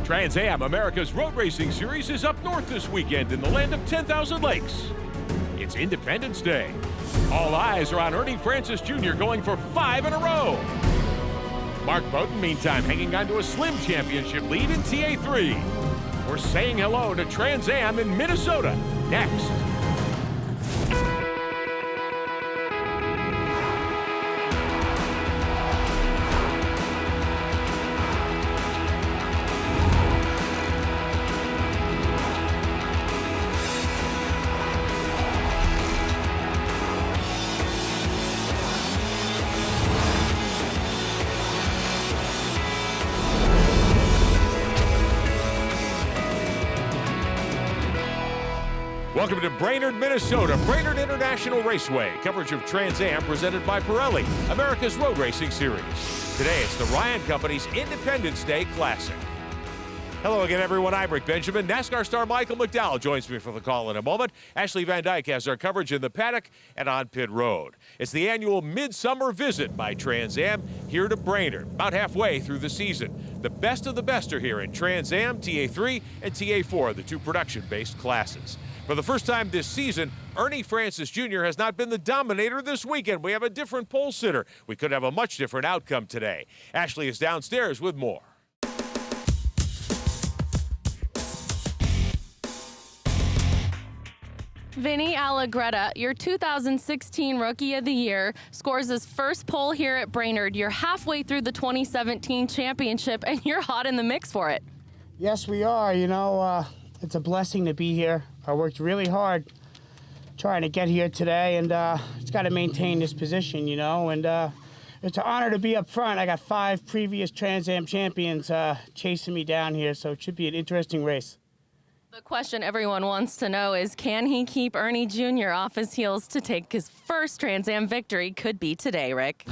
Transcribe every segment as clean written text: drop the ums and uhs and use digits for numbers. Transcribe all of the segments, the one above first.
Trans Am America's Road Racing Series is up north this weekend in the land of 10,000 lakes. It's Independence Day. All eyes are on Ernie Francis Jr. going for 5 in a row. Mark Bowden, meantime, hanging on to a slim championship lead in TA3. We're saying hello to Trans Am in Minnesota next. Welcome to Brainerd, Minnesota, Brainerd International Raceway. Coverage of Trans Am presented by Pirelli, America's Road Racing Series. Today, it's the Ryan Company's Independence Day Classic. Hello again, everyone. I'm Rick Benjamin. NASCAR star Michael McDowell joins me for the call in a moment. Ashley Van Dyke has our coverage in the paddock and on pit road. It's the annual midsummer visit by Trans Am here to Brainerd, about halfway through the season. The best of the best are here in Trans Am, TA3, and TA4, the two production-based classes. For the first time this season, Ernie Francis Jr. has not been the dominator this weekend. We have a different pole sitter. We could have a much different outcome today. Ashley is downstairs with more. Vinny Allegretta, your 2016 Rookie of the Year, scores his first pole here at Brainerd. You're halfway through the 2017 championship, and you're hot in the mix for it. Yes, we are. You know, it's a blessing to be here. I worked really hard trying to get here today, and it's got to maintain this position, you know, and it's an honor to be up front. I got 5 previous Trans Am champions chasing me down here, so it should be an interesting race. The question everyone wants to know is, can he keep Ernie Jr. off his heels to take his first Trans Am victory? Could be today, Rick.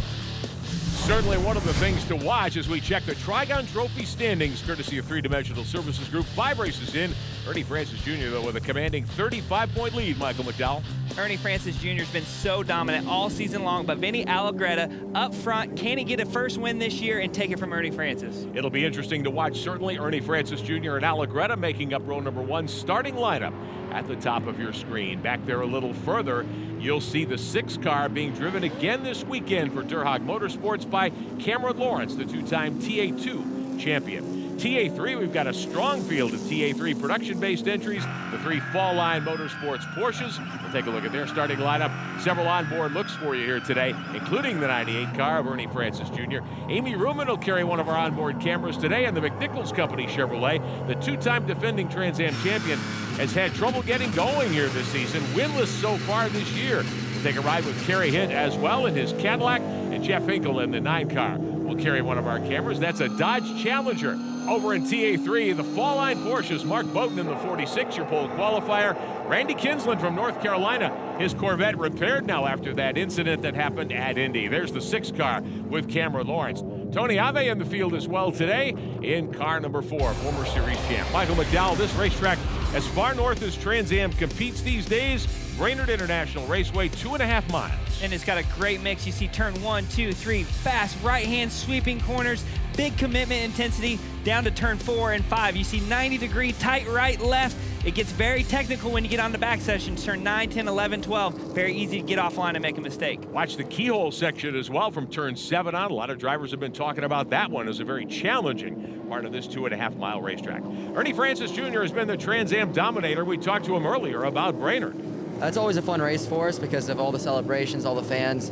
Certainly one of the things to watch as we check the Trigon Trophy standings, courtesy of Three-Dimensional Services Group. 5 races in. Ernie Francis Jr., though, with a commanding 35-point lead. Michael McDowell. Ernie Francis Jr. has been so dominant all season long, but Vinny Allegretta up front, can he get a first win this year and take it from Ernie Francis? It'll be interesting to watch, certainly. Ernie Francis Jr. and Allegretta making up row number 1 starting lineup at the top of your screen. Back there a little further, you'll see the 6 car being driven again this weekend for Durhog Motorsports by Cameron Lawrence, the 2-time TA2 champion. TA3, we've got a strong field of TA3 production-based entries. The 3 Fall Line Motorsports Porsches. We'll take a look at their starting lineup. Several onboard looks for you here today, including the 98 car of Ernie Francis Jr. Amy Ruman will carry one of our onboard cameras today, and the McNichols Company Chevrolet, the 2-time defending Trans Am champion, has had trouble getting going here this season, winless so far this year. We'll take a ride with Kerry Hitt as well in his Cadillac, and Jeff Hinkle in the 9 car. We'll carry one of our cameras. That's a Dodge Challenger. Over in TA3, the Fall Line Porsches, Mark Bowden in the 46, your pole qualifier. Randy Kinsland from North Carolina, his Corvette repaired now after that incident that happened at Indy. There's the 6 car with Cameron Lawrence. Tony Ave in the field as well today in car number 4, former series champ. Michael McDowell, this racetrack as far north as Trans Am competes these days. Brainerd International Raceway, 2.5 miles. And it's got a great mix. You see turn 1, 2, 3, fast right-hand sweeping corners, big commitment intensity down to turn 4 and 5. You see 90-degree tight right, left. It gets very technical when you get on the back sections. Turn 9, 10, 11, 12. Very easy to get offline and make a mistake. Watch the keyhole section as well from turn 7 on. A lot of drivers have been talking about that one as a very challenging part of this 2.5-mile racetrack. Ernie Francis Jr. has been the Trans Am dominator. We talked to him earlier about Brainerd. It's always a fun race for us because of all the celebrations, all the fans.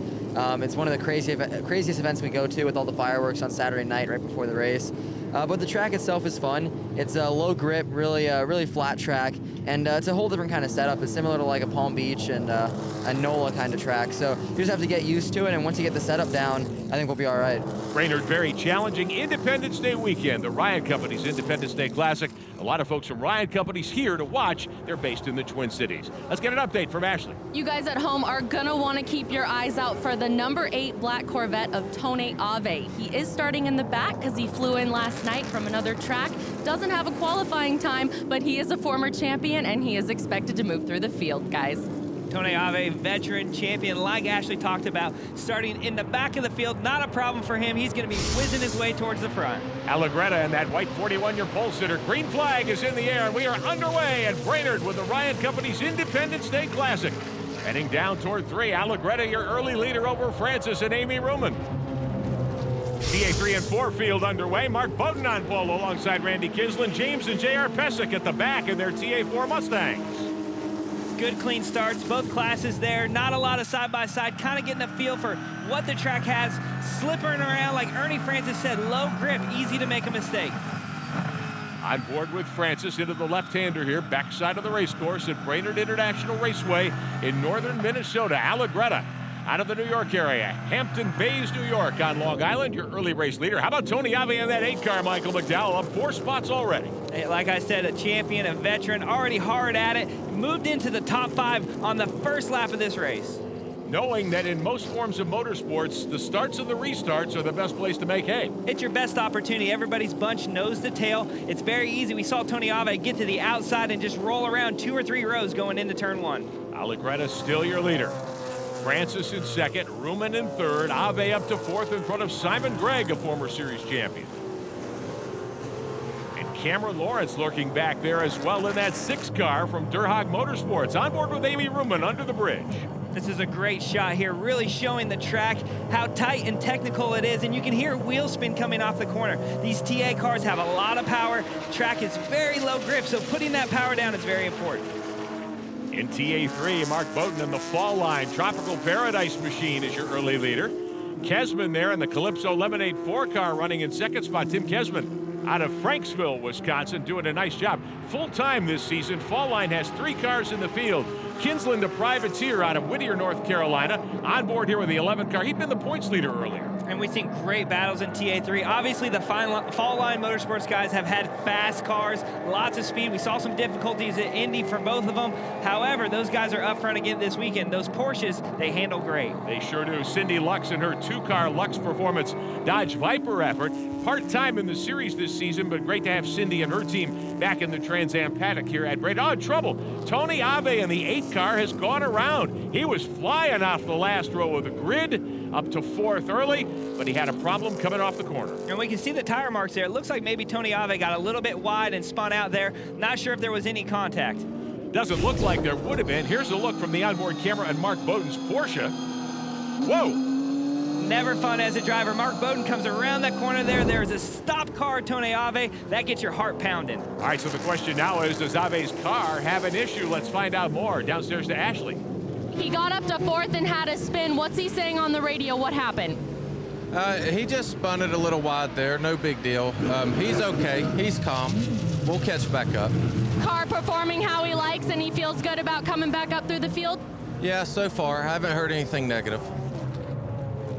It's one of the craziest events we go to with all the fireworks on Saturday night right before the race. But the track itself is fun. It's a low grip, really flat track, and it's a whole different kind of setup. It's similar to like a Palm Beach and a NOLA kind of track. So you just have to get used to it, and once you get the setup down, I think we'll be all right. Brainerd, very challenging Independence Day weekend. The Ryan Company's Independence Day Classic. A lot of folks from Ryan Company's here to watch. They're based in the Twin Cities. Let's get an update from Ashley. You guys at home are gonna want to keep your eyes out for the number 8 black Corvette of Tony Ave. He is starting in the back because he flew in last night from another track. Doesn't have a qualifying time, but he is a former champion and he is expected to move through the field, guys. Tony Ave, veteran champion, like Ashley talked about, starting in the back of the field. Not a problem for him. He's going to be whizzing his way towards the front. Allegretta and that white 41-year pole sitter. Green flag is in the air, and we are underway at Brainerd with the Ryan Company's Independence Day Classic. Heading down toward 3, Allegretta, your early leader over Francis and Amy Ruman. TA 3 and 4 field underway. Mark Bowden on pole alongside Randy Kislin. James and J.R. Pesic at the back in their TA 4 Mustangs. Good clean starts, both classes there. Not a lot of side-by-side, kind of getting a feel for what the track has. Slipping around, like Ernie Francis said, low grip, easy to make a mistake. On board with Francis into the left-hander here, backside of the race course at Brainerd International Raceway in northern Minnesota. Allegretta out of the New York area. Hampton Bays, New York on Long Island, your early race leader. How about Tony Ave in that 8-car, Michael McDowell, up 4 spots already. Hey, like I said, a champion, a veteran, already hard at it. Moved into the top 5 on the first lap of this race. Knowing that in most forms of motorsports, the starts and the restarts are the best place to make hay. It's your best opportunity. Everybody's bunch knows the tail. It's very easy. We saw Tony Ave get to the outside and just roll around 2 or 3 rows going into turn 1. Allegretta still your leader. Francis in second, Ruman in third, Ave up to 4th in front of Simon Gregg, a former series champion. And Cameron Lawrence lurking back there as well in that 6-car from Durhag Motorsports. On board with Amy Ruman under the bridge. This is a great shot here, really showing the track how tight and technical it is, and you can hear wheel spin coming off the corner. These TA cars have a lot of power. Track is very low grip, so putting that power down is very important. In TA3, Mark Bowden in the fall line. Tropical Paradise Machine is your early leader. Kesman there in the Calypso Lemonade 4-car running in second spot. Tim Kesman out of Franksville, Wisconsin, doing a nice job. Full time this season. Fall line has 3 cars in the field. Kinsland, the privateer out of Whittier, North Carolina, on board here with the 11 car. He'd been the points leader earlier. And we've seen great battles in TA3. Obviously, the Fall Line Motorsports guys have had fast cars, lots of speed. We saw some difficulties at Indy for both of them. However, those guys are up front again this weekend. Those Porsches, they handle great. They sure do. Cindy Lux in her 2-car Lux Performance Dodge Viper effort. Part-time in the series this season, but great to have Cindy and her team back in the Trans Am paddock here at Brainerd. Oh, trouble. Tony Ave in the 8-car has gone around. He was flying off the last row of the grid, up to 4th early, but he had a problem coming off the corner. And we can see the tire marks there. It looks like maybe Tony Ave got a little bit wide and spun out there. Not sure if there was any contact. Doesn't look like there would have been. Here's a look from the onboard camera on Mark Bowden's Porsche. Whoa! Never fun as a driver. Mark Bowden comes around that corner there. There's a stop car, Tony Ave. That gets your heart pounding. All right, so the question now is, does Ave's car have an issue? Let's find out more. Downstairs to Ashley. He got up to 4th and had a spin. What's he saying on the radio? What happened? He just spun it a little wide there. No big deal. He's okay. He's calm. We'll catch back up. Car performing how he likes, and he feels good about coming back up through the field? Yeah, so far. I haven't heard anything negative.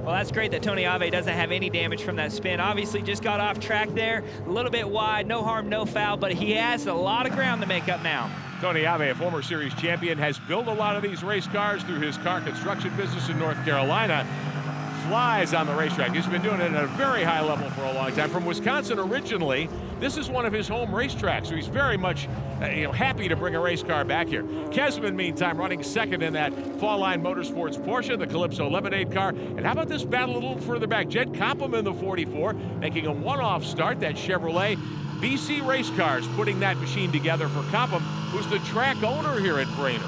Well, that's great that Tony Ave doesn't have any damage from that spin. Obviously, just got off track there, a little bit wide, no harm, no foul, but he has a lot of ground to make up now. Tony Ave, a former series champion, has built a lot of these race cars through his car construction business in North Carolina. Flies on the racetrack. He's been doing it at a very high level for a long time. From Wisconsin originally, this is one of his home racetracks, so he's very much happy to bring a race car back here. Kesman, meantime, running second in that Fall Line Motorsports Porsche, the Calypso Lemonade car. And how about this battle a little further back? Jed Copham in the 44, making a one-off start, that Chevrolet. BC Race Cars putting that machine together for Copham, who's the track owner here at Brainerd.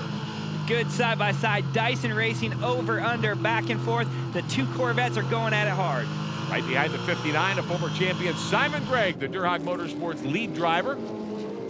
Good side-by-side. Dyson Racing over, under, back and forth. The 2 Corvettes are going at it hard. Right behind the 59, a former champion, Simon Gregg, the Durhag Motorsports lead driver.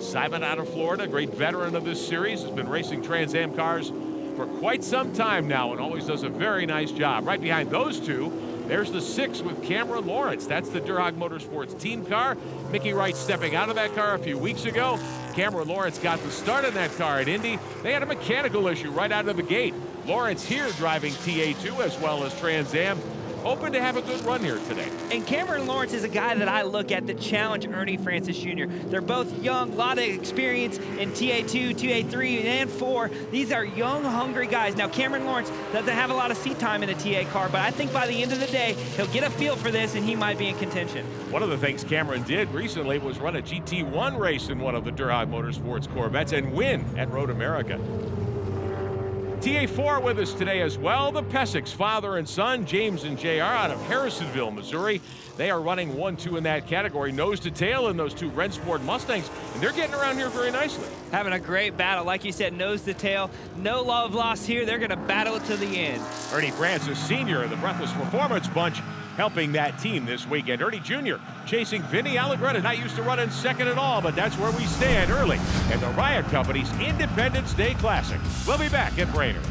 Simon out of Florida, great veteran of this series, has been racing Trans Am cars for quite some time now and always does a very nice job. Right behind those 2, there's the 6 with Cameron Lawrence. That's the Durhag Motorsports team car. Mickey Wright stepping out of that car a few weeks ago. Cameron Lawrence got the start in that car at Indy. They had a mechanical issue right out of the gate. Lawrence here driving TA2 as well as Trans Am. Hoping to have a good run here today. And Cameron Lawrence is a guy that I look at to challenge Ernie Francis Jr. They're both young, a lot of experience in TA2, TA3, and 4. These are young, hungry guys. Now, Cameron Lawrence doesn't have a lot of seat time in a TA car, but I think by the end of the day, he'll get a feel for this and he might be in contention. One of the things Cameron did recently was run a GT1 race in one of the Durhag Motorsports Corvettes and win at Road America. TA4 with us today as well. The Pesicks, father and son, James and JR, out of Harrisonville, Missouri. They are running 1-2 in that category, nose to tail in those two Rennsport Mustangs, and they're getting around here very nicely. Having a great battle. Like you said, nose to tail. No love lost here. They're going to battle it to the end. Ernie Francis Sr. of the Breathless Performance Bunch helping that team this weekend. Ernie Jr. chasing Vinny Allegretta, not used to running second at all, but that's where we stand early at the Ryan Company's Independence Day Classic. We'll be back at Brainerd.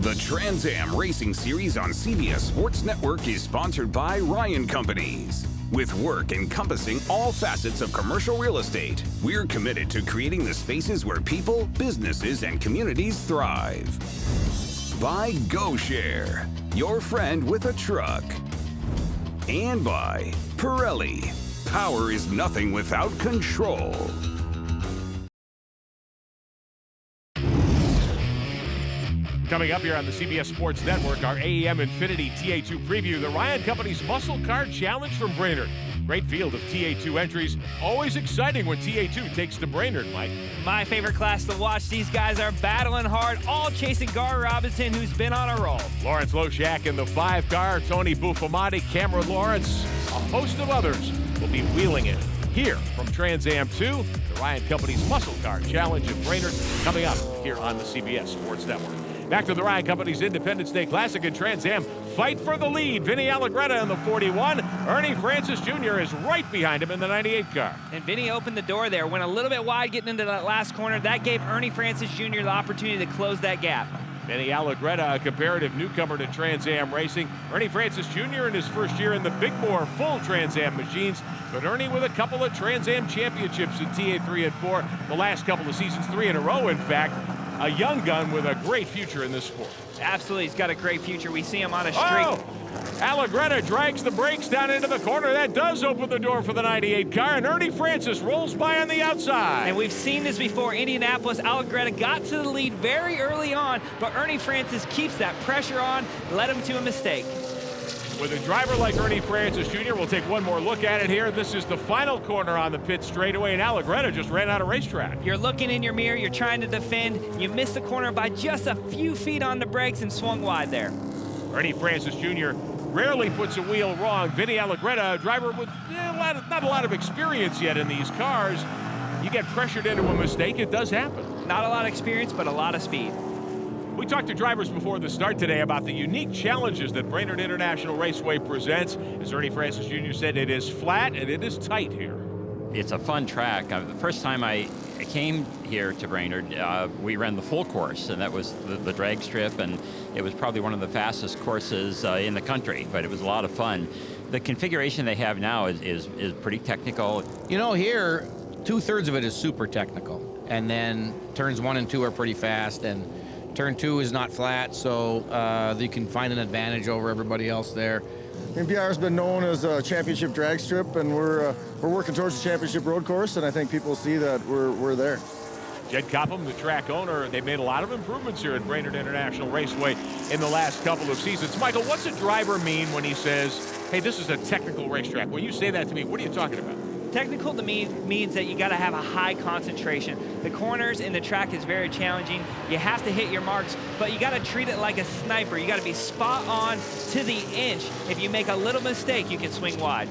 The Trans Am Racing Series on CBS Sports Network is sponsored by Ryan Companies. With work encompassing all facets of commercial real estate, we're committed to creating the spaces where people, businesses, and communities thrive. By GoShare, your friend with a truck. And by Pirelli, power is nothing without control. Coming up here on the CBS Sports Network, our AEM Infinity TA2 preview, the Ryan Company's Muscle Car Challenge from Brainerd. Great field of TA2 entries. Always exciting when TA2 takes to Brainerd, Mike. My favorite class to watch. These guys are battling hard, all chasing Gar Robinson, who's been on a roll. Lawrence Loshak in the 5-car, Tony Buffamati, Cameron Lawrence, a host of others will be wheeling it here from Trans Am 2, the Ryan Company's Muscle Car Challenge in Brainerd, coming up here on the CBS Sports Network. Back to the Ryan Company's Independence Day Classic in Trans Am. Fight for the lead. Vinny Allegretta in the 41. Ernie Francis Jr. is right behind him in the 98 car. And Vinny opened the door there, went a little bit wide getting into that last corner. That gave Ernie Francis Jr. the opportunity to close that gap. Vinny Allegretta, a comparative newcomer to Trans Am racing. Ernie Francis Jr. in his first year in the Big Bore full Trans Am machines. But Ernie with a couple of Trans Am championships in TA3 and 4. The last couple of seasons, 3 in a row, in fact. A young gun with a great future in this sport. Absolutely, he's got a great future. We see him on a streak. Oh! Allegretta drags the brakes down into the corner. That does open the door for the 98 car, and Ernie Francis rolls by on the outside. And we've seen this before. Indianapolis, Allegretta got to the lead very early on, but Ernie Francis keeps that pressure on, led him to a mistake. With a driver like Ernie Francis Jr., we'll take one more look at it here. This is the final corner on the pit straightaway, and Allegretta just ran out of racetrack. You're looking in your mirror, you're trying to defend. You missed the corner by just a few feet on the brakes and swung wide there. Ernie Francis Jr. rarely puts a wheel wrong. Vinny Allegretta, a driver with not a lot of experience yet in these cars. You get pressured into a mistake, it does happen. Not a lot of experience, but a lot of speed. We talked to drivers before the start today about the unique challenges that Brainerd International Raceway presents. As Ernie Francis Jr. said, it is flat and it is tight here. It's a fun track. The first time I came here to Brainerd, we ran the full course, and that was the drag strip, and it was probably one of the fastest courses in the country, but it was a lot of fun. The configuration they have now is pretty technical. You know, here, 2/3 of it is super technical, and then turns 1 and 2 are pretty fast, and turn 2 is not flat, so you can find an advantage over everybody else there. NPR has been known as a championship drag strip, and we're working towards the championship road course, and I think people see that we're there. Jed Copham, the track owner, they've made a lot of improvements here at Brainerd International Raceway in the last couple of seasons. Michael, what's a driver mean when he says, hey, this is a technical racetrack? When you say that to me, what are you talking about? Technical to me means that you got to have a high concentration. The corners in the track is very challenging. You have to hit your marks, but you got to treat it like a sniper. You got to be spot on to the inch. If you make a little mistake, you can swing wide.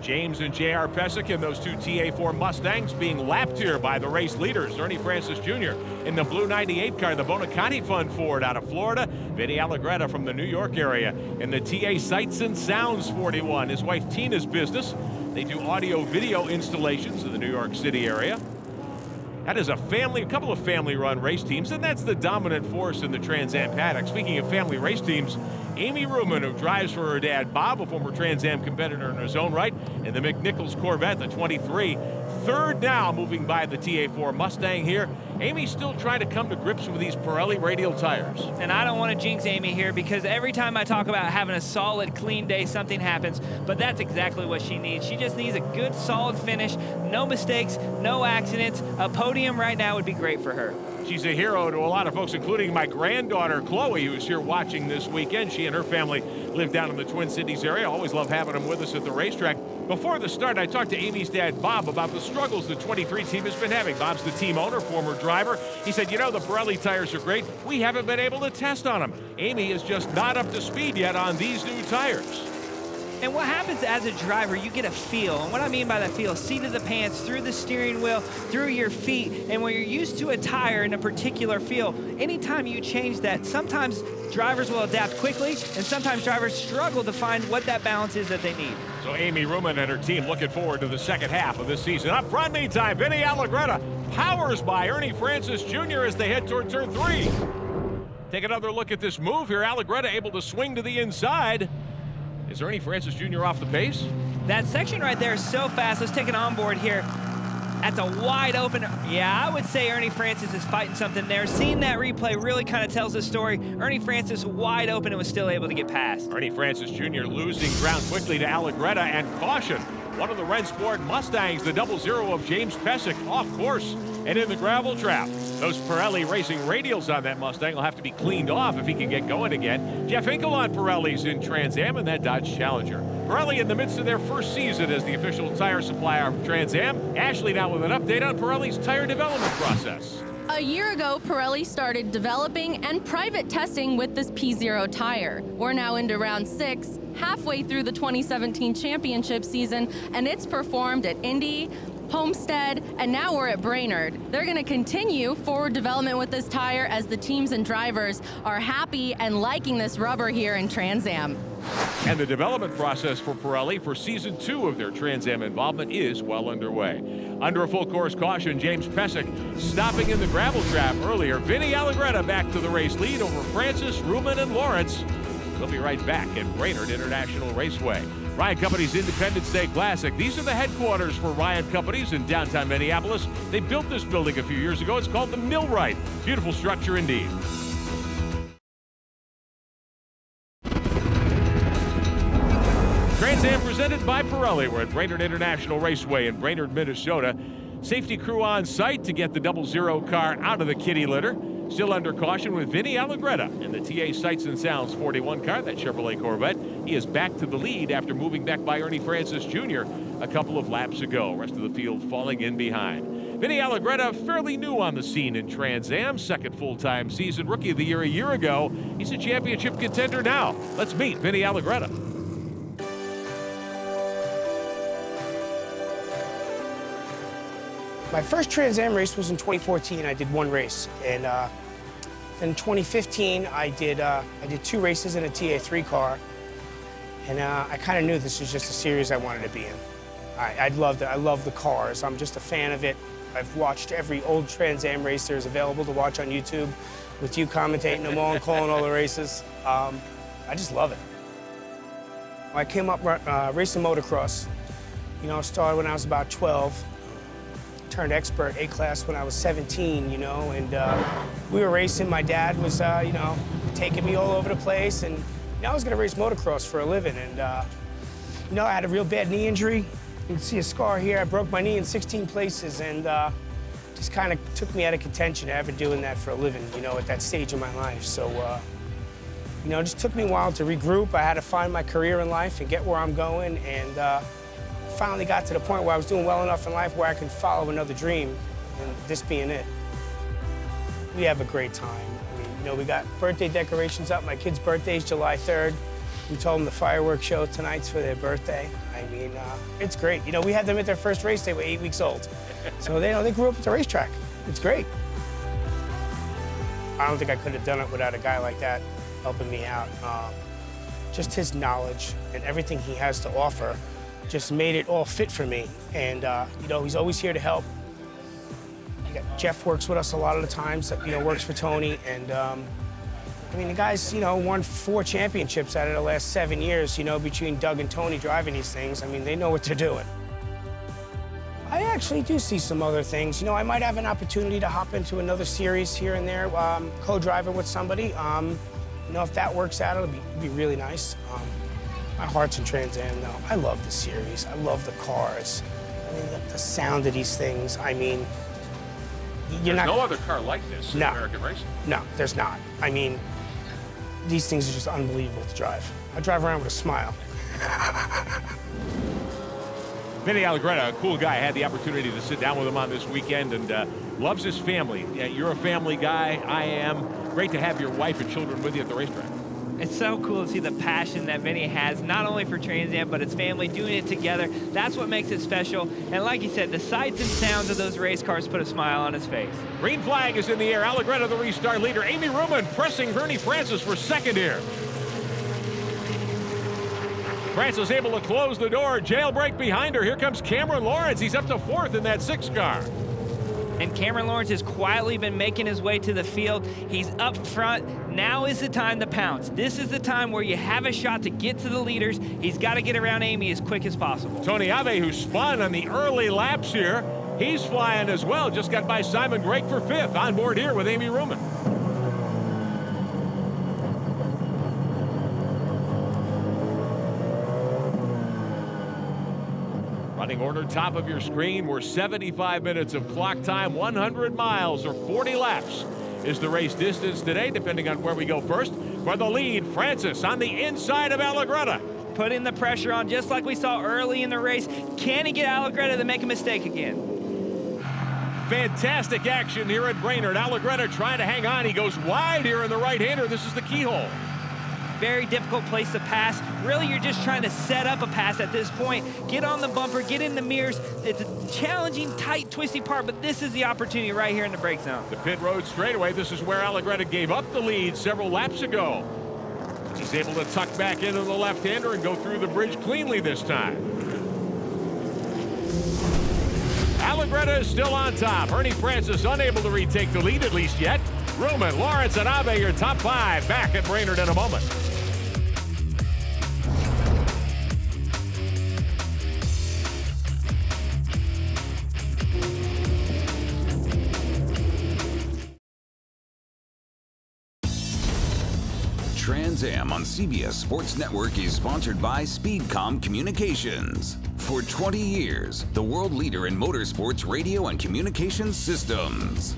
James and J.R. Pesic in those two TA4 Mustangs being lapped here by the race leaders. Ernie Francis Jr. in the blue 98 car, the Bonaconte Fund Ford out of Florida. Vinny Allegretta from the New York area in the TA Sights and Sounds 41. His wife Tina's business. They do audio-video installations in the New York City area. That is a couple of family-run race teams, and that's the dominant force in the Trans Am paddock. Speaking of family race teams, Amy Ruman, who drives for her dad, Bob, a former Trans Am competitor in his own right, and the McNichols Corvette, the 23. Third now, moving by the TA4 Mustang here. Amy's still trying to come to grips with these Pirelli radial tires. And I don't want to jinx Amy here, because every time I talk about having a solid, clean day, something happens. But that's exactly what she needs. She just needs a good, solid finish. No mistakes, no accidents. A podium right now would be great for her. She's a hero to a lot of folks, including my granddaughter, Chloe, who's here watching this weekend. She and her family live down in the Twin Cities area. Always love having them with us at the racetrack. Before the start, I talked to Amy's dad, Bob, about the struggles the 23 team has been having. Bob's the team owner, former driver. He said, you know, the Pirelli tires are great. We haven't been able to test on them. Amy is just not up to speed yet on these new tires. And what happens as a driver, you get a feel. And what I mean by that feel, seat of the pants, through the steering wheel, through your feet. And when you're used to a tire in a particular feel, anytime you change that, sometimes drivers will adapt quickly, and sometimes drivers struggle to find what that balance is that they need. So Amy Ruman and her team looking forward to the second half of this season. Up front, meantime, Vinny Allegretta powers by Ernie Francis Jr. as they head toward turn 3. Take another look at this move here. Allegretta able to swing to the inside. Is Ernie Francis Jr. off the pace? That section right there is so fast. Let's take it on board here. That's a wide open. Yeah, I would say Ernie Francis is fighting something there. Seeing that replay really kind of tells the story. Ernie Francis wide open and was still able to get past. Ernie Francis Jr. losing ground quickly to Allegretta, and caution. One of the Rennsport Mustangs, the 00 of James Pesic, off course and in the gravel trap. Those Pirelli Racing radials on that Mustang will have to be cleaned off if he can get going again. Jeff Hinkle on Pirelli's in Trans Am and that Dodge Challenger. Pirelli in the midst of their first season as the official tire supplier of Trans Am. Ashley now with an update on Pirelli's tire development process. A year ago, Pirelli started developing and private testing with this P0 tire. We're now into round 6, halfway through the 2017 championship season, and it's performed at Indy, Homestead, and now we're at Brainerd. They're going to continue forward development with this tire as the teams and drivers are happy and liking this rubber here in Trans Am. And the development process for Pirelli for season 2 of their Trans Am involvement is well underway. Under a full course caution, James Pesic stopping in the gravel trap earlier. Vinny Allegretta back to the race lead over Francis, Ruman, and Lawrence. We'll be right back at Brainerd International Raceway. Ryan Company's Independence Day Classic. These are the headquarters for Ryan Companies in downtown Minneapolis. They built this building a few years ago. It's called the Millwright. Beautiful structure indeed. Trans Am presented by Pirelli. We're at Brainerd International Raceway in Brainerd, Minnesota. Safety crew on site to get the 00 car out of the kitty litter. Still under caution with Vinny Allegretta in the TA Sights and Sounds 41 car, that Chevrolet Corvette. He is back to the lead after moving back by Ernie Francis Jr. a couple of laps ago. Rest of the field falling in behind. Vinny Allegretta, fairly new on the scene in Trans Am, second full-time season, Rookie of the Year a year ago. He's a championship contender now. Let's meet Vinny Allegretta. My first Trans Am race was in 2014. I did one race, and in 2015 I did 2 races in a TA3 car, and I kind of knew this was just a series I wanted to be in. I loved it. I love the cars. I'm just a fan of it. I've watched every old Trans Am race there's available to watch on YouTube, with you commentating them all and calling all the races. I just love it. I came up racing motocross. You know, started when I was about 12. Turned expert A-class when I was 17, you know, and we were racing. My dad was, you know, taking me all over the place, and you know, I was gonna race motocross for a living, and you know, I had a real bad knee injury. You can see a scar here. I broke my knee in 16 places, and just kind of took me out of contention ever doing that for a living, you know, at that stage of my life. So, you know, it just took me a while to regroup. I had to find my career in life and get where I'm going, and finally got to the point where I was doing well enough in life where I could follow another dream, and this being it. We have a great time. I mean, you know, we got birthday decorations up. My kid's birthday is July 3rd. We told them the fireworks show tonight's for their birthday. I mean, it's great. You know, we had them at their first race. They were 8 weeks old. So they grew up at the racetrack. It's great. I don't think I could have done it without a guy like that helping me out. Just his knowledge and everything he has to offer just made it all fit for me. And, you know, he's always here to help. Jeff works with us a lot of the times, you know, works for Tony. And, I mean, the guys, you know, won 4 championships out of the last 7 years, you know, between Doug and Tony driving these things. I mean, they know what they're doing. I actually do see some other things. You know, I might have an opportunity to hop into another series here and there, co-driving with somebody. You know, if that works out, it'd be really nice. My heart's in Trans Am, though. I love the series. I love the cars. I mean, the sound of these things. I mean, There's no other car like this in American racing. No, there's not. I mean, these things are just unbelievable to drive. I drive around with a smile. Vinny Allegretta, a cool guy. I had the opportunity to sit down with him on this weekend, and loves his family. Yeah, you're a family guy. I am. Great to have your wife and children with you at the racetrack. It's so cool to see the passion that Vinny has, not only for Trans Am, but his family doing it together. That's what makes it special. And like you said, the sights and sounds of those race cars put a smile on his face. Green flag is in the air. Allegretta, the restart leader. Amy Ruman pressing Ernie Francis for second here. Francis able to close the door. Jailbreak behind her. Here comes Cameron Lawrence. He's up to fourth in that 6 car. And Cameron Lawrence has quietly been making his way to the field. He's up front. Now is the time to pounce. This is the time where you have a shot to get to the leaders. He's got to get around Amy as quick as possible. Tony Ave, who spun on the early laps here, he's flying as well. Just got by Simon Gregg for 5th. On board here with Amy Ruman. Running order, top of your screen. We're 75 minutes of clock time. 100 miles or 40 laps is the race distance today, depending on where we go first. For the lead, Francis on the inside of Allegretta. Putting the pressure on just like we saw early in the race. Can he get Allegretta to make a mistake again? Fantastic action here at Brainerd. Allegretta trying to hang on. He goes wide here in the right-hander. This is the keyhole. Very difficult place to pass. Really, you're just trying to set up a pass at this point. Get on the bumper, get in the mirrors. It's a challenging, tight, twisty part, but this is the opportunity right here in the brake zone. The pit road straightaway. This is where Allegretta gave up the lead several laps ago. He's able to tuck back into the left-hander and go through the bridge cleanly this time. Allegretta is still on top. Ernie Francis unable to retake the lead, at least yet. Ruman, Lawrence, and Ave, your top 5 back at Brainerd in a moment. Trans Am on CBS Sports Network is sponsored by Speedcom Communications. For 20 years, the world leader in motorsports radio and communications systems.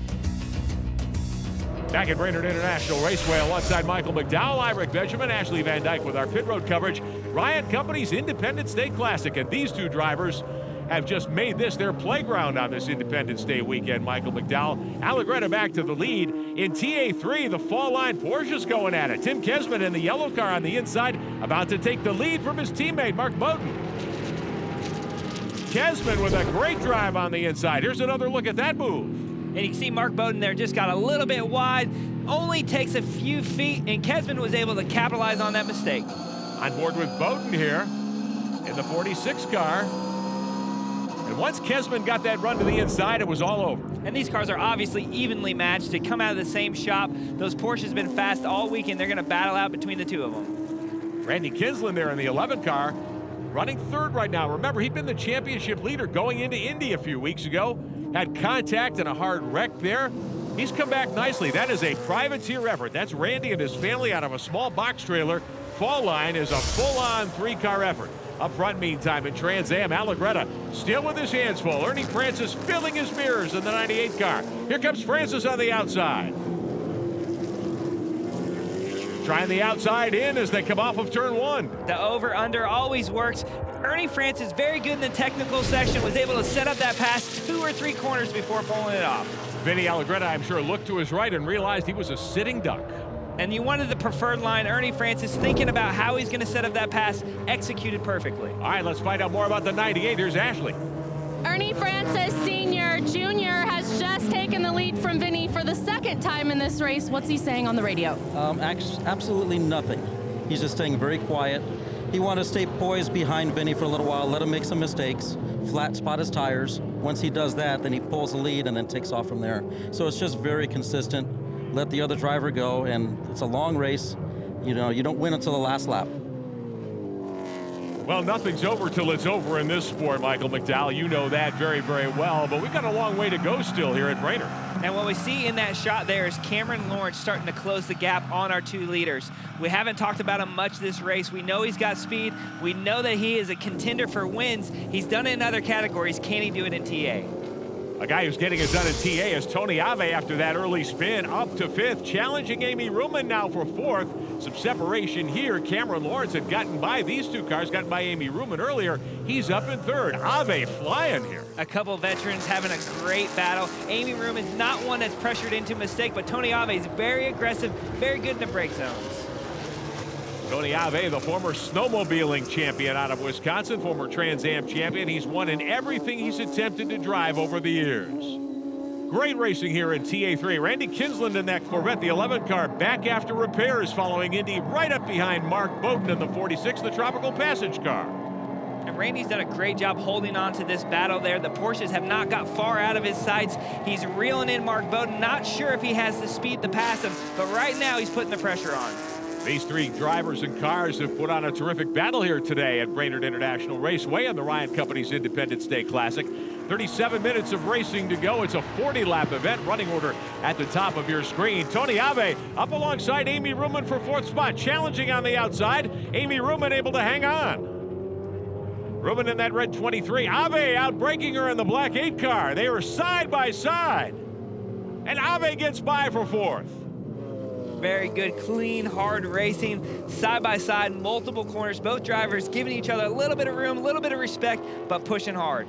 Back at Brainerd International Raceway alongside Michael McDowell, Irick Benjamin, Ashley Van Dyke with our pit road coverage. Ryan Company's Independence Day Classic, and these two drivers have just made this their playground on this Independence Day weekend. Michael McDowell, Allegretta back to the lead. In TA3, the fall line Porsche's going at it. Tim Kesman in the yellow car on the inside, about to take the lead from his teammate, Mark Bowden. Kesman with a great drive on the inside. Here's another look at that move. And you can see Mark Bowden there just got a little bit wide, only takes a few feet, and Kesman was able to capitalize on that mistake. On board with Bowden here in the 46 car. And once Kesman got that run to the inside, it was all over. And these cars are obviously evenly matched. They come out of the same shop. Those Porsches have been fast all weekend. They're going to battle out between the two of them. Randy Kinsland there in the 11 car, running 3rd right now. Remember, he'd been the championship leader going into Indy a few weeks ago. Had contact and a hard wreck there. He's come back nicely. That is a privateer effort. That's Randy and his family out of a small box trailer. Fall line is a full-on 3-car effort. Up front, meantime, in Trans Am, Allegretta still with his hands full. Ernie Francis filling his mirrors in the 98 car. Here comes Francis on the outside. Trying the outside in as they come off of turn 1. The over-under always works. Ernie Francis, very good in the technical section, was able to set up that pass 2 or 3 corners before pulling it off. Vinny Allegretta, I'm sure, looked to his right and realized he was a sitting duck. And you wanted the preferred line. Ernie Francis thinking about how he's going to set up that pass, executed perfectly. All right, let's find out more about the 98. Here's Ashley. Ernie Francis Sr. Jr. has just taken the lead from Vinny for the 2nd time in this race. What's he saying on the radio? Absolutely nothing. He's just staying very quiet. He wanted to stay poised behind Vinny for a little while, let him make some mistakes, flat spot his tires. Once he does that, then he pulls the lead and then takes off from there. So it's just very consistent. Let the other driver go, and it's a long race. You know, you don't win until the last lap. Well, nothing's over till it's over in this sport, Michael McDowell. You know that very, very well, but we've got a long way to go still here at Brainerd. And what we see in that shot there is Cameron Lawrence starting to close the gap on our 2 leaders. We haven't talked about him much this race. We know he's got speed. We know that he is a contender for wins. He's done it in other categories. Can he do it in TA? A guy who's getting it done in TA is Tony Ave after that early spin up to 5th, challenging Amy Ruman now for 4th. Some separation here. Cameron Lawrence had gotten by these two cars, gotten by Amy Ruman earlier. He's up in third. Ave flying here. A couple of veterans having a great battle. Amy Ruman's not one that's pressured into a mistake, but Tony Ave is very aggressive, very good in the brake zones. Tony Ave, the former snowmobiling champion out of Wisconsin, former Trans Am champion. He's won in everything he's attempted to drive over the years. Great racing here in TA3. Randy Kinsland in that Corvette, the 11 car, back after repairs following Indy, right up behind Mark Bowden in the 46, the Tropical Passage car. And Randy's done a great job holding on to this battle there. The Porsches have not got far out of his sights. He's reeling in Mark Bowden. Not sure if he has the speed to pass him, but right now he's putting the pressure on. These three drivers and cars have put on a terrific battle here today at Brainerd International Raceway on the Ryan Company's Independence Day Classic. 37 minutes of racing to go. It's a 40-lap event. Running order at the top of your screen. Tony Ave up alongside Amy Ruman for fourth spot. Challenging on the outside. Amy Ruman able to hang on. Ruman in that red 23. Ave outbraking her in the black 8 car. They were side by side. And Ave gets by for fourth. Very good, clean, hard racing, side by side, multiple corners. Both drivers giving each other a little bit of room, a little bit of respect, but pushing hard.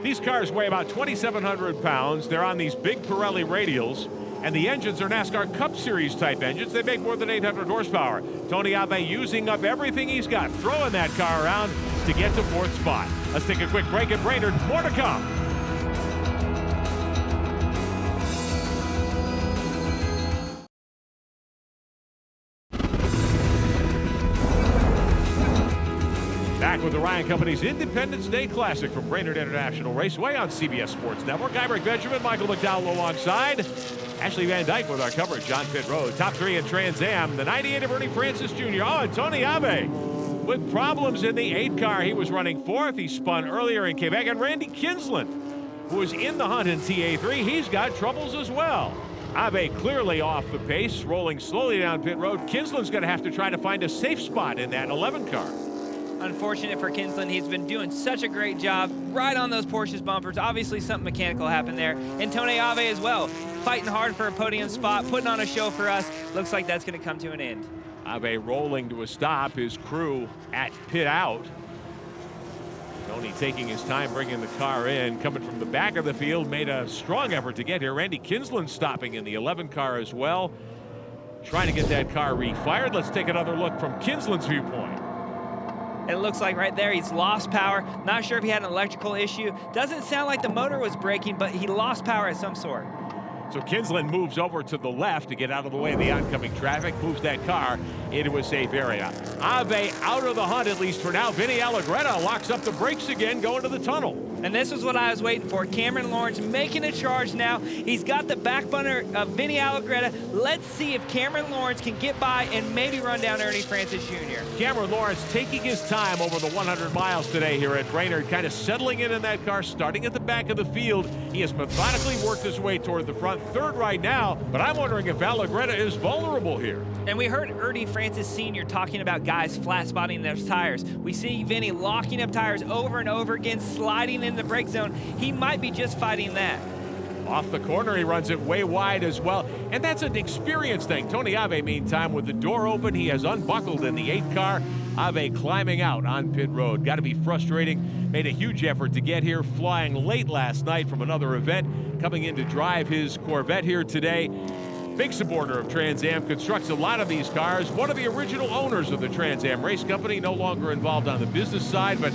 These cars weigh about 2,700 pounds. They're on these big Pirelli radials, and the engines are NASCAR Cup Series type engines. They make more than 800 horsepower. Tony Ave using up everything he's got, throwing that car around to get to fourth spot. Let's take a quick break at Brainerd. More to come. Back with the Ryan Company's Independence Day Classic from Brainerd International Raceway on CBS Sports Network. I'm Rick Benjamin, Michael McDowell alongside Ashley Van Dyke with our coverage on pit road. Top three in Trans Am, the 98 of Ernie Francis Jr. Oh, and Tony Ave with problems in the 8 car. He was running fourth. He spun earlier and came back. And Randy Kinsland, who was in the hunt in TA3, he's got troubles as well. Ave clearly off the pace, rolling slowly down pit road. Kinsland's going to have to try to find a safe spot in that 11 car. Unfortunate for Kinsland. He's been doing such a great job right on those Porsche's bumpers. Obviously something mechanical happened there. And Tony Ave as well, fighting hard for a podium spot, putting on a show for us. Looks like that's going to come to an end. Ave rolling to a stop, his crew at pit out. Tony taking his time bringing the car in, coming from the back of the field, made a strong effort to get here. Randy Kinsland stopping in the 11 car as well, trying to get that car refired. Let's take another look from Kinsland's viewpoint. It looks like right there he's lost power. Not sure if he had an electrical issue. Doesn't sound like the motor was braking, but he lost power of some sort. So Kinsland moves over to the left to get out of the way of the oncoming traffic, moves that car into a safe area. Ave out of the hunt, at least for now. Vinny Allegretta locks up the brakes again, going to the tunnel. And this is what I was waiting for. Cameron Lawrence making a charge now. He's got the back burner of Vinny Allegretta. Let's see if Cameron Lawrence can get by and maybe run down Ernie Francis Jr. Cameron Lawrence taking his time over the 100 miles today here at Brainerd, kind of settling in that car, starting at the back of the field. He has methodically worked his way toward the front, third right now, but I'm wondering if Allegretta is vulnerable here. And we heard Ernie Francis Sr. talking about guys flat spotting their tires. We see Vinny locking up tires over and over again, sliding in the brake zone. He might be just fighting that. Off the corner, he runs it way wide as well. And that's an experience thing. Tony Ave, meantime, with the door open, he has unbuckled in the 8 car. Ave climbing out on pit road. Got to be frustrating. Made a huge effort to get here, flying late last night from another event, coming in to drive his Corvette here today. Big supporter of Trans Am, constructs a lot of these cars. One of the original owners of the Trans Am Race Company, no longer involved on the business side, but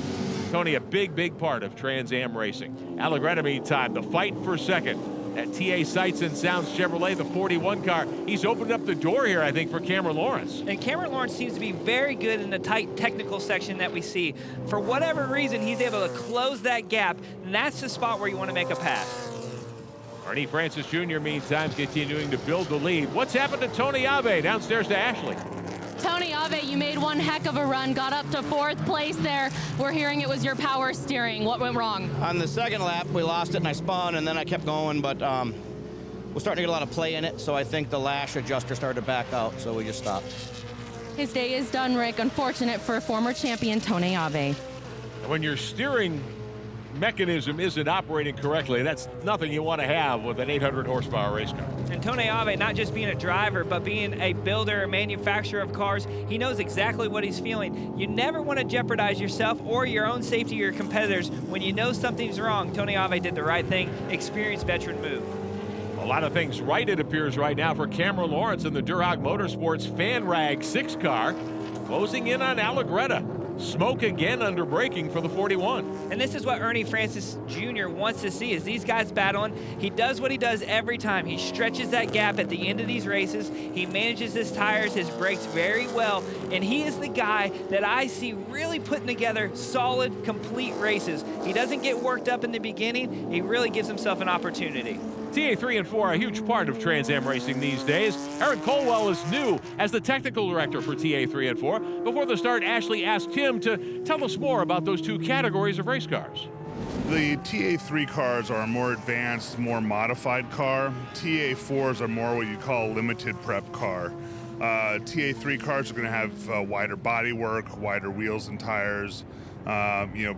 Tony, a big part of Trans Am racing. Allegretta, meantime, the fight for second at TA Sights and Sounds Chevrolet, the 41 car. He's opened up the door here, I think, for Cameron Lawrence. And Cameron Lawrence seems to be very good in the tight technical section that we see. For whatever reason, he's able to close that gap, and that's the spot where you want to make a pass. Ernie Francis Jr., meantime, continuing to build the lead. What's happened to Tony Ave? Downstairs to Ashley. Tony Ave, you made one heck of a run, got up to 4th place there. We're hearing it was your power steering. What went wrong? On the second lap, we lost it and I spun and then I kept going, but we're starting to get a lot of play in it, so I think the lash adjuster started to back out, so we just stopped. His day is done, Rick. Unfortunate for former champion Tony Ave. When you're steering mechanism isn't operating correctly, that's nothing you want to have with an 800 horsepower race car. And Tony Ave, not just being a driver, but being a builder, a manufacturer of cars, he knows exactly what he's feeling. You never want to jeopardize yourself or your own safety or your competitors. When you know something's wrong, Tony Ave did the right thing, experienced veteran move. A lot of things right, it appears, right now for Cameron Lawrence in the Durhog Motorsports Fan Rag 6 car, closing in on Allegretta. Smoke again under braking for the 41. And this is what Ernie Francis Jr. wants to see, is these guys battling. He does what he does every time. He stretches that gap at the end of these races. He manages his tires, his brakes very well, and he is the guy that I see really putting together solid, complete races. He doesn't get worked up in the beginning. He really gives himself an opportunity. TA3 and 4 are a huge part of Trans Am racing these days. Aaron Colwell is new as the technical director for TA3 and 4. Before the start, Ashley asked him to tell us more about those two categories of race cars. The TA3 cars are a more advanced, more modified car. TA4s are more what you call limited prep car. TA3 cars are going to have wider bodywork, wider wheels and tires,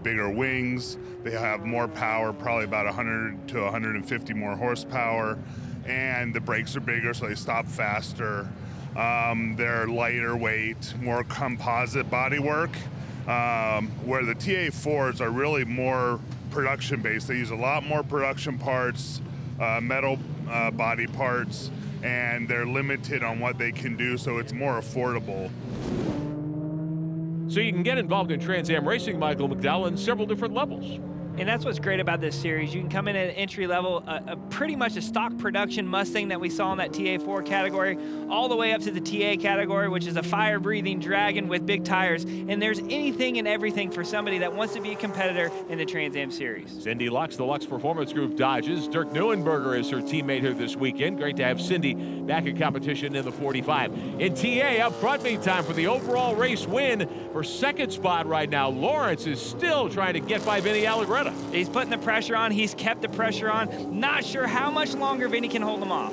bigger wings. They have more power, probably about 100 to 150 more horsepower, and the brakes are bigger, so they stop faster. They're lighter weight, more composite bodywork, where the TA4s are really more production-based. They use a lot more production parts, metal body parts, and they're limited on what they can do, so it's more affordable. So you can get involved in Trans Am racing, Michael McDowell, in several different levels. And that's what's great about this series. You can come in at an entry level, pretty much a stock production Mustang that we saw in that TA4 category, all the way up to the TA category, which is a fire-breathing dragon with big tires. And there's anything and everything for somebody that wants to be a competitor in the Trans Am series. Cindy Lux, the Lux Performance Group Dodges. Dirk Neuenberger is her teammate here this weekend. Great to have Cindy back in competition in the 45. In TA, up front, meantime, for the overall race win. For second spot right now, Lawrence is still trying to get by Vinny Allegretta. He's putting the pressure on. He's kept the pressure on. Not sure how much longer Vinny can hold him off.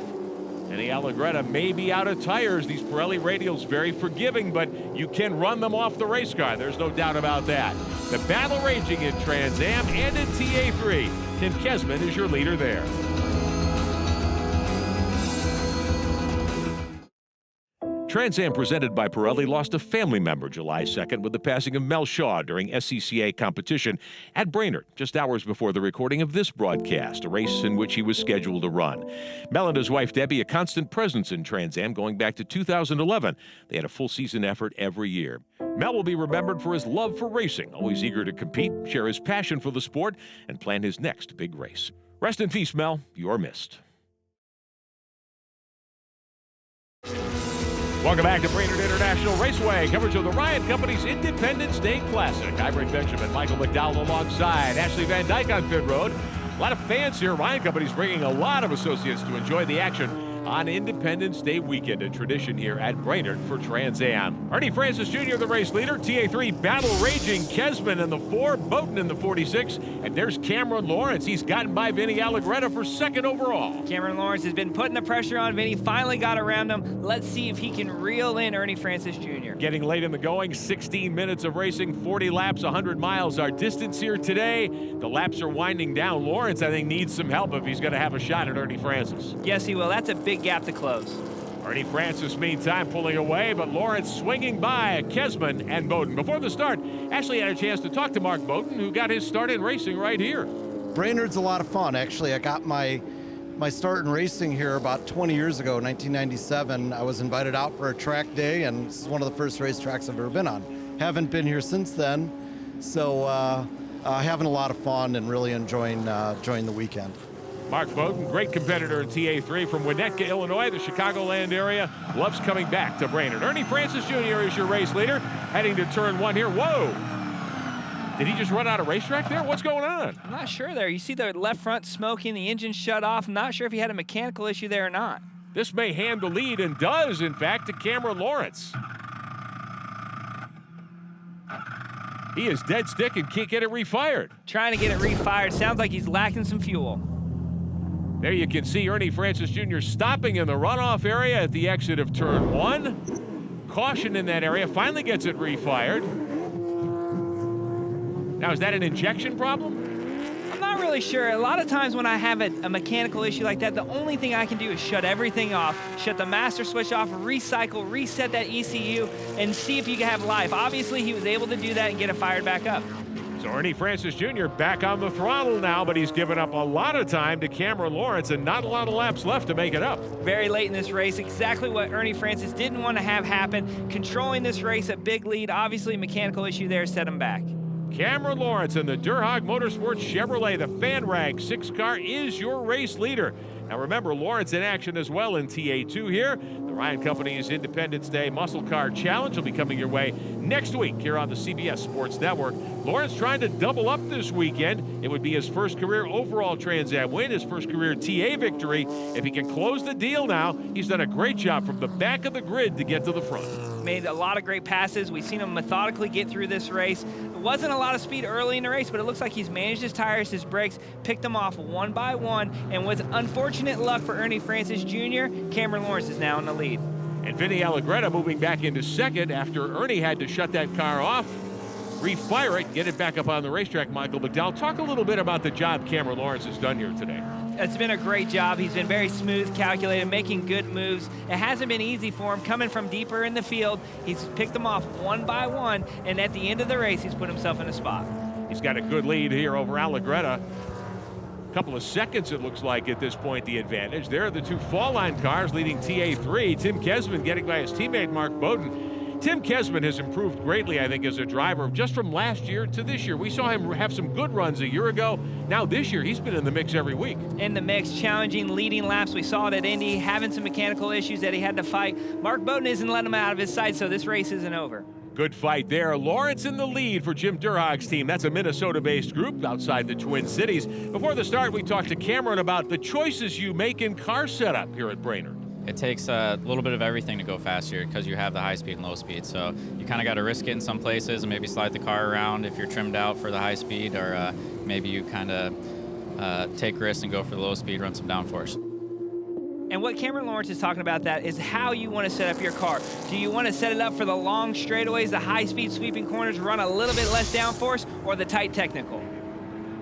Vinny Allegretta may be out of tires. These Pirelli radials very forgiving, but you can run them off the race car. There's no doubt about that. The battle raging in Trans Am and in TA3. Tim Kesman is your leader there. Trans Am presented by Pirelli lost a family member July 2nd with the passing of Mel Shaw during SCCA competition at Brainerd, just hours before the recording of this broadcast, a race in which he was scheduled to run. Mel and his wife Debbie, a constant presence in Trans Am going back to 2011. They had a full season effort every year. Mel will be remembered for his love for racing, always eager to compete, share his passion for the sport, and plan his next big race. Rest in peace, Mel. You're missed. Welcome back to Brainerd International Raceway. Coverage of the Ryan Company's Independence Day Classic. I'm Rick Benjamin, Michael McDowell alongside Ashley Van Dyke on pit road. A lot of fans here. Ryan Company's bringing a lot of associates to enjoy the action on Independence Day weekend, a tradition here at Brainerd for Trans Am. Ernie Francis Jr., the race leader. TA3 battle raging. Kesman in the 4, Bowden in the 46. And there's Cameron Lawrence. He's gotten by Vinny Allegretta for second overall. Cameron Lawrence has been putting the pressure on Vinny, finally got around him. Let's see if he can reel in Ernie Francis Jr. Getting late in the going, 16 minutes of racing, 40 laps, 100 miles. Our distance here today, the laps are winding down. Lawrence, I think, needs some help if he's going to have a shot at Ernie Francis. Yes, he will. That's a big gap to close. Ernie Francis, meantime, pulling away, but Lawrence swinging by Kesman and Bowden. Before the start, Ashley had a chance to talk to Mark Bowden, who got his start in racing right here. Brainerd's a lot of fun, actually. I got my start in racing here about 20 years ago, 1997. I was invited out for a track day, and this is one of the first racetracks I've ever been on. Haven't been here since then, so having a lot of fun and really enjoying the weekend. Mark Bowden, great competitor in TA3 from Winnetka, Illinois, the Chicagoland area, loves coming back to Brainerd. Ernie Francis Jr. is your race leader, heading to turn 1 here. Whoa! Did he just run out of racetrack there? What's going on? I'm not sure there. You see the left front smoking, the engine shut off. I'm not sure if he had a mechanical issue there or not. This may hand the lead, and does, in fact, to Cameron Lawrence. He is dead stick and can't get it refired. Trying to get it refired. Sounds like he's lacking some fuel. There you can see Ernie Francis Jr. stopping in the runoff area at the exit of turn 1. Caution in that area, finally gets it refired. Now, is that an injection problem? not really sure. A lot of times when I have a mechanical issue like that, the only thing I can do is shut everything off, shut the master switch off, recycle, reset that ECU, and see if you can have life. Obviously, he was able to do that and get it fired back up. So Ernie Francis Jr. back on the throttle now, but he's given up a lot of time to Cameron Lawrence and not a lot of laps left to make it up. Very late in this race, exactly what Ernie Francis didn't want to have happen. Controlling this race, a big lead. Obviously, mechanical issue there set him back. Cameron Lawrence in the Durhag Motorsports Chevrolet, the Fan Rag 6 car, is your race leader. Now remember, Lawrence in action as well in TA2 here. The Ryan Company's Independence Day Muscle Car Challenge will be coming your way next week here on the CBS Sports Network. Lawrence trying to double up this weekend. It would be his first career overall Trans Am win, his first career TA victory. If he can close the deal now, he's done a great job from the back of the grid to get to the front. Made a lot of great passes. We've seen him methodically get through this race. It wasn't a lot of speed early in the race, but it looks like he's managed his tires, his brakes, picked them off one by one, and with unfortunate luck for Ernie Francis Jr., Cameron Lawrence is now in the lead. And Vinny Allegretta moving back into second after Ernie had to shut that car off, refire it, get it back up on the racetrack. Michael McDowell, talk a little bit about the job Cameron Lawrence has done here today. It's been a great job. He's been very smooth, calculated, making good moves. It hasn't been easy for him coming from deeper in the field. He's picked them off one by one, and at the end of the race, he's put himself in a spot. He's got a good lead here over Allegretta. A couple of seconds, it looks like, at this point, the advantage. There are the two fall line cars leading TA3. Tim Kesman getting by his teammate Mark Bowden. Tim Kesman has improved greatly, I think, as a driver, just from last year to this year. We saw him have some good runs a year ago. Now this year, he's been in the mix every week. In the mix, challenging, leading laps. We saw it at Indy, having some mechanical issues that he had to fight. Mark Bowden isn't letting him out of his sight, so this race isn't over. Good fight there. Lawrence in the lead for Jim Durhag's team. That's a Minnesota-based group outside the Twin Cities. Before the start, we talked to Cameron about the choices you make in car setup here at Brainerd. It takes a little bit of everything to go fast here because you have the high speed and low speed. So you kind of got to risk it in some places and maybe slide the car around if you're trimmed out for the high speed, or maybe you kind of take risks and go for the low speed, run some downforce. And what Cameron Lawrence is talking about that is how you want to set up your car. Do you want to set it up for the long straightaways, the high-speed sweeping corners, run a little bit less downforce, or the tight technical?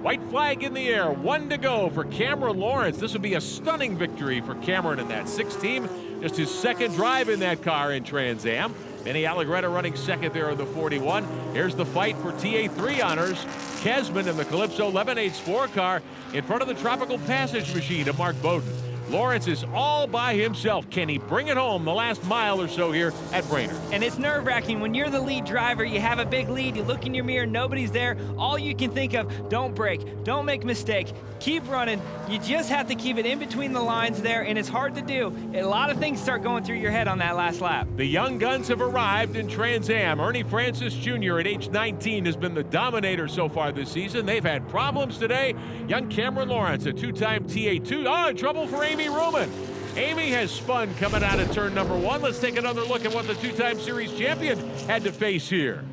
White flag in the air, 1 to go for Cameron Lawrence. This would be a stunning victory for Cameron in that 6 team. Just his second drive in that car in Trans Am. Vinny Allegretta running second there in the 41. Here's the fight for TA3 honors. Kesman in the Calypso Lemonade Sport car in front of the Tropical Passage machine of Mark Bowden. Lawrence is all by himself. Can he bring it home the last mile or so here at Brainerd? And it's nerve-wracking. When you're the lead driver, you have a big lead, you look in your mirror, nobody's there. All you can think of, don't break, don't make a mistake, keep running. You just have to keep it in between the lines there, and it's hard to do. A lot of things start going through your head on that last lap. The young guns have arrived in Trans Am. Ernie Francis Jr. at age 19 has been the dominator so far this season. They've had problems today. Young Cameron Lawrence, a 2-time TA2. Oh, trouble for Amy Ruman. Amy has spun coming out of turn number 1. Let's take another look at what the 2-time series champion had to face here.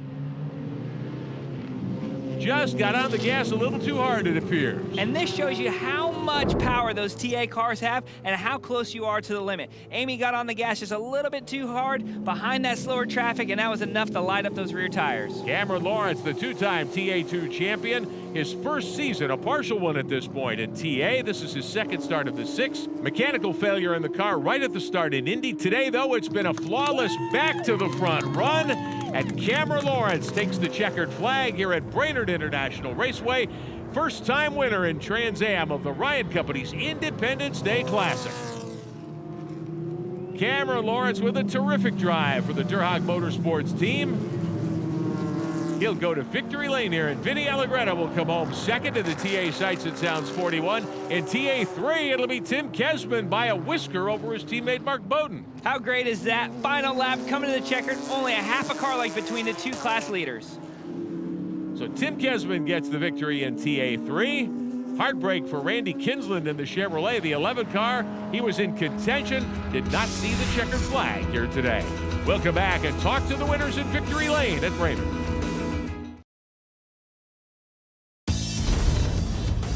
Just got on the gas a little too hard, it appears. And this shows you how much power those TA cars have and how close you are to the limit. Amy got on the gas just a little bit too hard behind that slower traffic, and that was enough to light up those rear tires. Cameron Lawrence, the 2-time TA2 champion. His first season, a partial one at this point in TA. This is his second start of the 6. Mechanical failure in the car right at the start in Indy. Today, though, it's been a flawless back to the front run. And Cameron Lawrence takes the checkered flag here at Brainerd International Raceway. First-time winner in Trans Am of the Ryan Company's Independence Day Classic. Cameron Lawrence with a terrific drive for the Durhag Motorsports team. He'll go to victory lane here, and Vinny Allegretta will come home second in the TA Sights and Sounds 41. In TA3, it'll be Tim Kesman by a whisker over his teammate Mark Bowden. How great is that? Final lap coming to the checkered, only a half a car length between the two class leaders. So Tim Kesman gets the victory in TA3. Heartbreak for Randy Kinsland in the Chevrolet, the 11 car. He was in contention, did not see the checkered flag here today. We'll come back and talk to the winners in victory lane at Brainerd.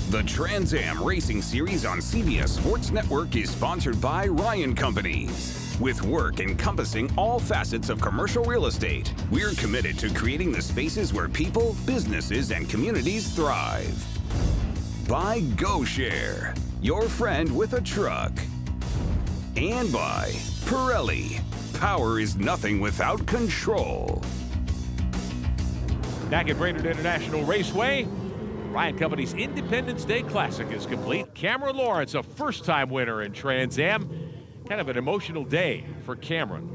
The Trans Am Racing Series on CBS Sports Network is sponsored by Ryan Companies. With work encompassing all facets of commercial real estate, we're committed to creating the spaces where people, businesses, and communities thrive. By GoShare, your friend with a truck. And by Pirelli, power is nothing without control. Back at Brainerd International Raceway, Ryan Company's Independence Day Classic is complete. Cameron Lawrence, a first-time winner in Trans Am. Kind of an emotional day for Cameron.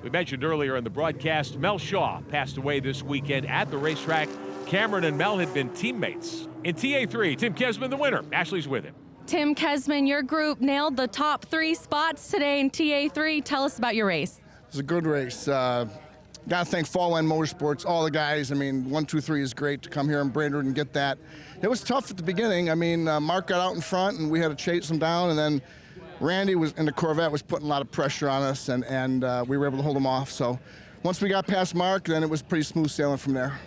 We mentioned earlier in the broadcast, Mel Shaw passed away this weekend at the racetrack. Cameron and Mel had been teammates. In TA3, Tim Kesman, the winner. Ashley's with him. Tim Kesman, your group nailed the top 3 spots today in TA3. Tell us about your race. It was a good race. Got to thank Fall Line Motorsports, all the guys. I mean, 1, 2, 3 is great to come here in Brainerd and get that. It was tough at the beginning. I mean, Mark got out in front and we had to chase him down, and then Randy was in the Corvette was putting a lot of pressure on us, and we were able to hold him off. So once we got past Mark, then it was pretty smooth sailing from there.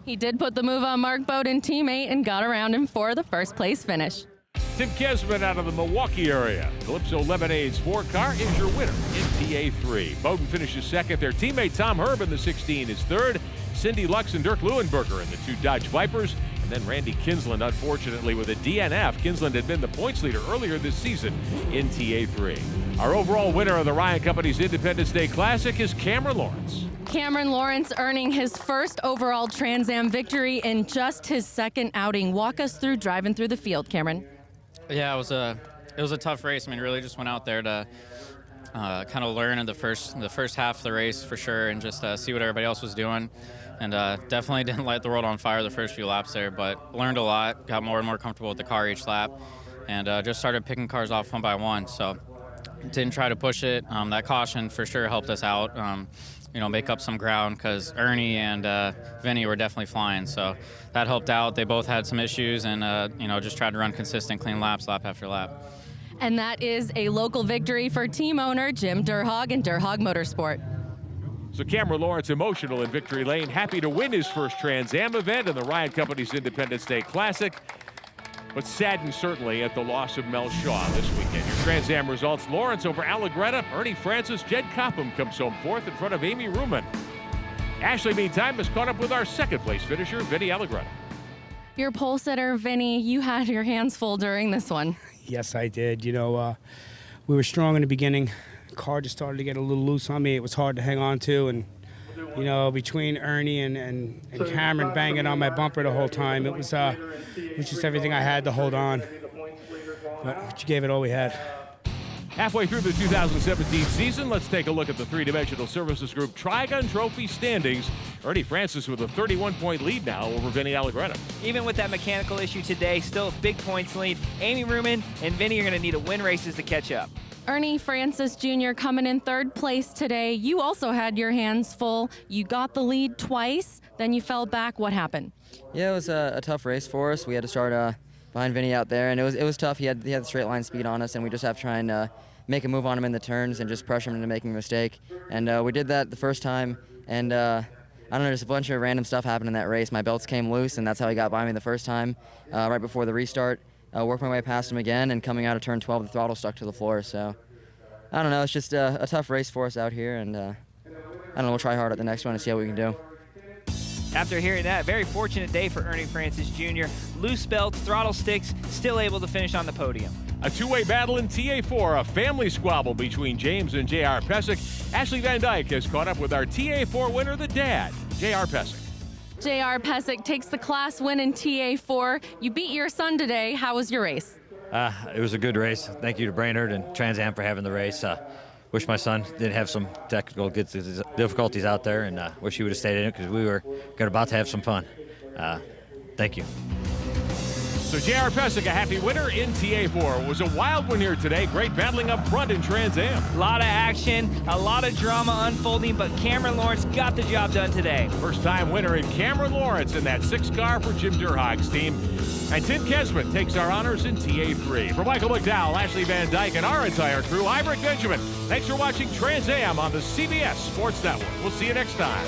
He did put the move on Mark Bowden, teammate, and got around him for the first place finish. Tim Kesman out of the Milwaukee area. Calypso Lemonade's 4-car is your winner in TA3. Bowden finishes second. Their teammate Tom Herb in the 16 is third. Cindy Lux and Dirk Leuenberger in the 2 Dodge Vipers. And then Randy Kinsland, unfortunately, with a DNF. Kinsland had been the points leader earlier this season in TA3. Our overall winner of the Ryan Company's Independence Day Classic is Cameron Lawrence. Cameron Lawrence earning his first overall Trans Am victory in just his second outing. Walk us through driving through the field, Cameron. Yeah, it was a tough race. I mean, really just went out there to kind of learn in the first half of the race for sure, and just see what everybody else was doing. And definitely didn't light the world on fire the first few laps there, but learned a lot, got more and more comfortable with the car each lap, and just started picking cars off one by one. So didn't try to push it. That caution for sure helped us out, make up some ground, because Ernie and Vinny were definitely flying. So that helped out. They both had some issues, and just tried to run consistent, clean laps, lap after lap. And that is a local victory for team owner Jim Durhog and Durhog Motorsport. So Cameron Lawrence emotional in victory lane, happy to win his first Trans Am event in the Ryan Company's Independence Day Classic, but saddened certainly at the loss of Mel Shaw this weekend. Your Trans Am results: Lawrence over Allegretta, Ernie Francis, Jed Copham comes home fourth in front of Amy Ruman. Ashley, meantime, has caught up with our second place finisher, Vinny Allegretta. Your pole sitter, Vinny, you had your hands full during this one. Yes, I did. We were strong in the beginning. Car just started to get a little loose on me. It was hard to hang on to, and between Ernie and Cameron banging on my bumper the whole time, it was just everything I had to hold on. But you gave it all we had. Halfway through the 2017 season, let's take a look at the three-dimensional services group Trigon Trophy standings. Ernie Francis with a 31-point lead now over Vinny Allegretta. Even with that mechanical issue today, still a big points lead. Amy Ruman and Vinny are going to need to win races to catch up. Ernie Francis Jr. coming in third place today. You also had your hands full. You got the lead twice, then you fell back. What happened? Yeah, it was a tough race for us. We had to start behind Vinny out there, and it was tough. He had the straight line speed on us, and we just have to try and make a move on him in the turns and just pressure him into making a mistake. And we did that the first time, and I don't know, just a bunch of random stuff happened in that race. My belts came loose, and that's how he got by me the first time, right before the restart. Worked my way past him again, and coming out of turn 12, the throttle stuck to the floor. So I don't know, it's just a tough race for us out here, and I don't know, we'll try hard at the next one and see how we can do. After hearing that, very fortunate day for Ernie Francis Jr. Loose belts, throttle sticks, still able to finish on the podium. A two-way battle in TA4, a family squabble between James and J.R. Pesic. Ashley Van Dyke has caught up with our TA4 winner, the dad, J.R. Pesic. J.R. Pesic takes the class win in TA4. You beat your son today. How was your race? It was a good race. Thank you to Brainerd and Trans Am for having the race. Wish my son didn't have some technical difficulties out there, and wish he would have stayed in it because we were about to have some fun. Thank you. So J.R. Pesic, a happy winner in TA4. It was a wild one here today. Great battling up front in Trans Am. A lot of action, a lot of drama unfolding, but Cameron Lawrence got the job done today. First-time winner in Cameron Lawrence in that 6-car for Jim Durhog's team. And Tim Kesman takes our honors in TA3. For Michael McDowell, Ashley Van Dyke, and our entire crew, I'm Rick Benjamin. Thanks for watching Trans Am on the CBS Sports Network. We'll see you next time.